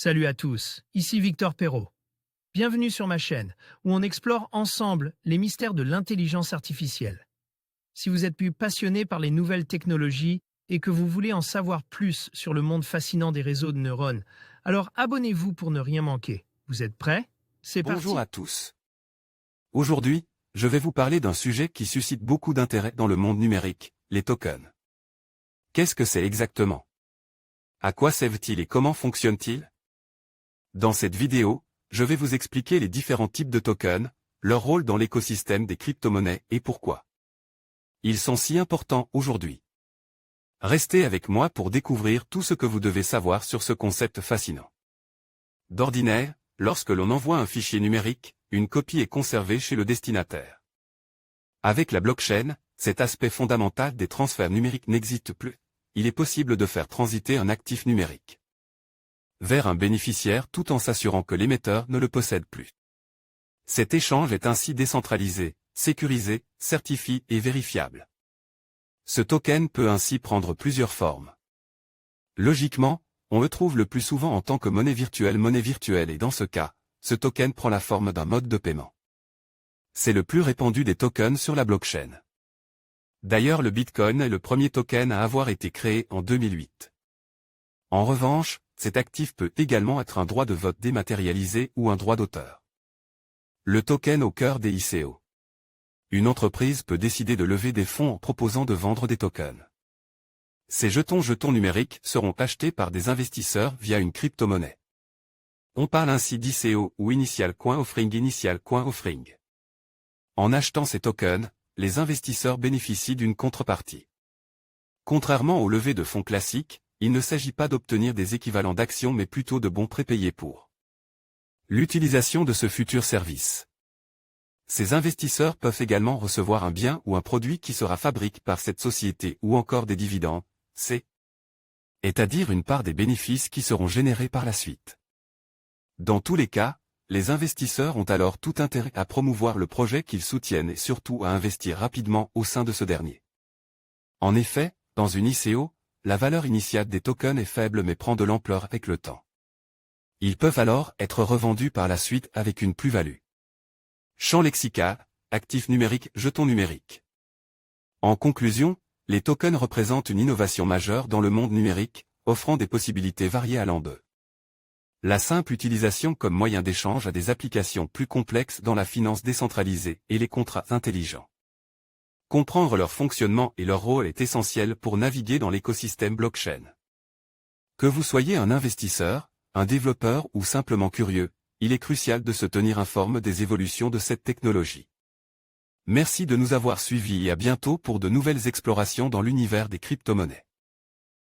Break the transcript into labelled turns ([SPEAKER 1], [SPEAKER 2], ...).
[SPEAKER 1] Salut à tous, ici Victor Perrault. Bienvenue sur ma chaîne, où on explore ensemble les mystères de l'intelligence artificielle. Si vous êtes plus passionné par les nouvelles technologies et que vous voulez en savoir plus sur le monde fascinant des réseaux de neurones, alors abonnez-vous pour ne rien manquer. Vous êtes prêts? C'est parti.
[SPEAKER 2] Bonjour à tous. Aujourd'hui, je vais vous parler d'un sujet qui suscite beaucoup d'intérêt dans le monde numérique, les tokens. Qu'est-ce que c'est exactement? À quoi servent-ils et comment fonctionnent-ils? Dans cette vidéo, je vais vous expliquer les différents types de tokens, leur rôle dans l'écosystème des crypto-monnaies et pourquoi ils sont si importants aujourd'hui. Restez avec moi pour découvrir tout ce que vous devez savoir sur ce concept fascinant. D'ordinaire, lorsque l'on envoie un fichier numérique, une copie est conservée chez le destinataire. Avec la blockchain, cet aspect fondamental des transferts numériques n'existe plus. Il est possible de faire transiter un actif numérique vers un bénéficiaire tout en s'assurant que l'émetteur ne le possède plus. Cet échange est ainsi décentralisé, sécurisé, certifié et vérifiable. Ce token peut ainsi prendre plusieurs formes. Logiquement, on le trouve le plus souvent en tant que monnaie virtuelle et dans ce cas, ce token prend la forme d'un mode de paiement. C'est le plus répandu des tokens sur la blockchain. D'ailleurs, le Bitcoin est le premier token à avoir été créé en 2008. En revanche, cet actif peut également être un droit de vote dématérialisé ou un droit d'auteur. Le token au cœur des ICO. Une entreprise peut décider de lever des fonds en proposant de vendre des tokens. Ces jetons numériques seront achetés par des investisseurs via une crypto-monnaie. On parle ainsi d'ICO ou Initial Coin Offering. En achetant ces tokens, les investisseurs bénéficient d'une contrepartie. Contrairement au levée de fonds classique, il ne s'agit pas d'obtenir des équivalents d'actions mais plutôt de bons prépayés pour l'utilisation de ce futur service. Ces investisseurs peuvent également recevoir un bien ou un produit qui sera fabriqué par cette société ou encore des dividendes, c'est-à-dire une part des bénéfices qui seront générés par la suite. Dans tous les cas, les investisseurs ont alors tout intérêt à promouvoir le projet qu'ils soutiennent et surtout à investir rapidement au sein de ce dernier. En effet, dans une ICO, la valeur initiale des tokens est faible mais prend de l'ampleur avec le temps. Ils peuvent alors être revendus par la suite avec une plus-value. Champ lexical, actif numérique, jeton numérique. En conclusion, les tokens représentent une innovation majeure dans le monde numérique, offrant des possibilités variées allant de la simple utilisation comme moyen d'échange à des applications plus complexes dans la finance décentralisée et les contrats intelligents. Comprendre leur fonctionnement et leur rôle est essentiel pour naviguer dans l'écosystème blockchain. Que vous soyez un investisseur, un développeur ou simplement curieux, il est crucial de se tenir informé des évolutions de cette technologie. Merci de nous avoir suivis et à bientôt pour de nouvelles explorations dans l'univers des crypto-monnaies.